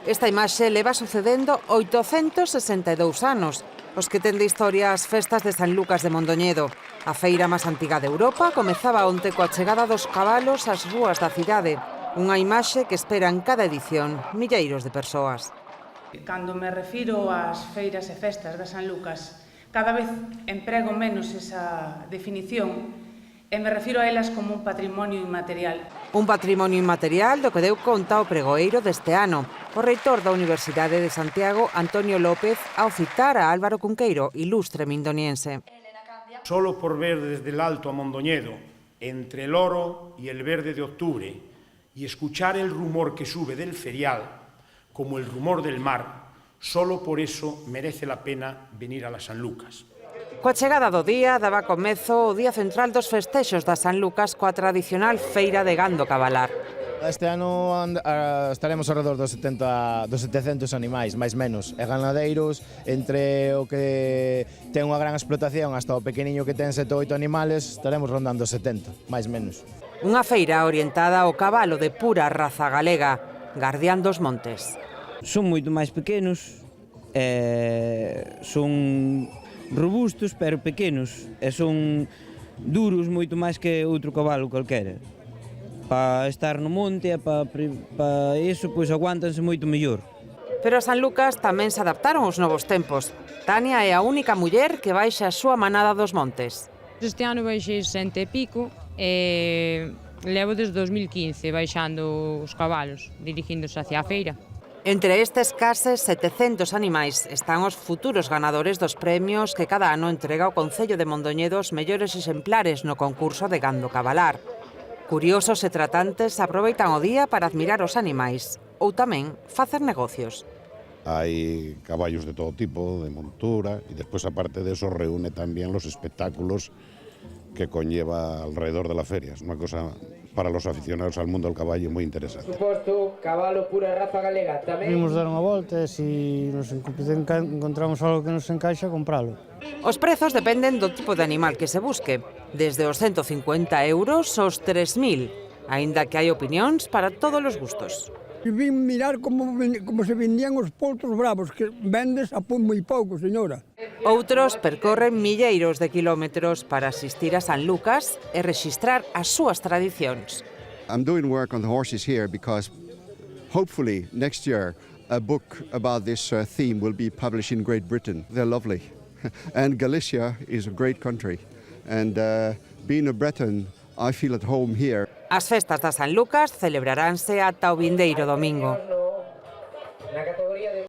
Esta imaxe leva sucedendo 862 anos, os que ten de historia as festas de San Lucas de Mondoñedo. A feira máis antiga de Europa comezaba onte coa chegada dos cabalos ás rúas da cidade. Unha imaxe que espera en cada edición milleiros de persoas. Cando me refiro ás feiras e festas de San Lucas, cada vez emprego menos esa definición e me refiro a elas como un patrimonio inmaterial. Un patrimonio inmaterial do que deu conta o pregoeiro deste ano, o reitor da Universidade de Santiago, Antonio López, ao citar a Álvaro Cunqueiro, ilustre mindoniense. Solo por ver desde el alto a Mondoñedo, entre el oro y el verde de octubre, y escuchar el rumor que sube del ferial, como el rumor del mar, solo por eso merece la pena venir a la San Lucas. Coa chegada do día daba comezo o día central dos festexos da San Lucas coa tradicional feira de gando cabalar. Este ano estaremos alrededor dos 700 animais, máis menos, e ganadeiros, entre o que ten unha gran explotación hasta o pequeniño que ten 7 ou 8 animales, estaremos rondando 70, máis menos. Unha feira orientada ao cabalo de pura raza galega, Gardián dos Montes. Son moito máis pequenos, son robustos pero pequenos e son duros moito máis que outro cabalo calquera. Para estar no monte e para iso pois aguántanse moito mellor. Pero a San Lucas tamén se adaptaron aos novos tempos. Tania é a única muller que baixa a súa manada dos montes. Este ano baixei 60 e pico e levo desde 2015 baixando os cabalos, dirixíndose hacia a feira. Entre estes case 700 animais están os futuros ganadores dos premios que cada ano entrega o Concello de Mondoñedo os mellores exemplares no concurso de gando cabalar. Curiosos e tratantes aproveitan o día para admirar os animais ou tamén facer negocios. Hai caballos de todo tipo, de montura, e despois, aparte de eso, reúne tamén los espectáculos que conlleva alrededor de la feria. Es una cosa para los aficionados al mundo del caballo muy interesante. Suposto, cabalo pura raza galega tamén. Vimos dar unha volta e se encontramos algo que nos encaixa, compralo. Os prezos dependen do tipo de animal que se busque, desde os 150 euros aos 3.000, aínda que hai opinións para todos os gustos. Vim mirar como se vendían os potros bravos, que vendes a moi pouco, señora. Outros percorren milleiros de kilómetros para asistir a San Lucas e rexistrar as súas tradicións. I'm doing work on the horses here because hopefully next year a book about this theme will be published in Great Britain. They're lovely. And Galicia is a great country. And being a Breton, I feel at home here. As festas da San Lucas celebraránse ata o vindeiro domingo.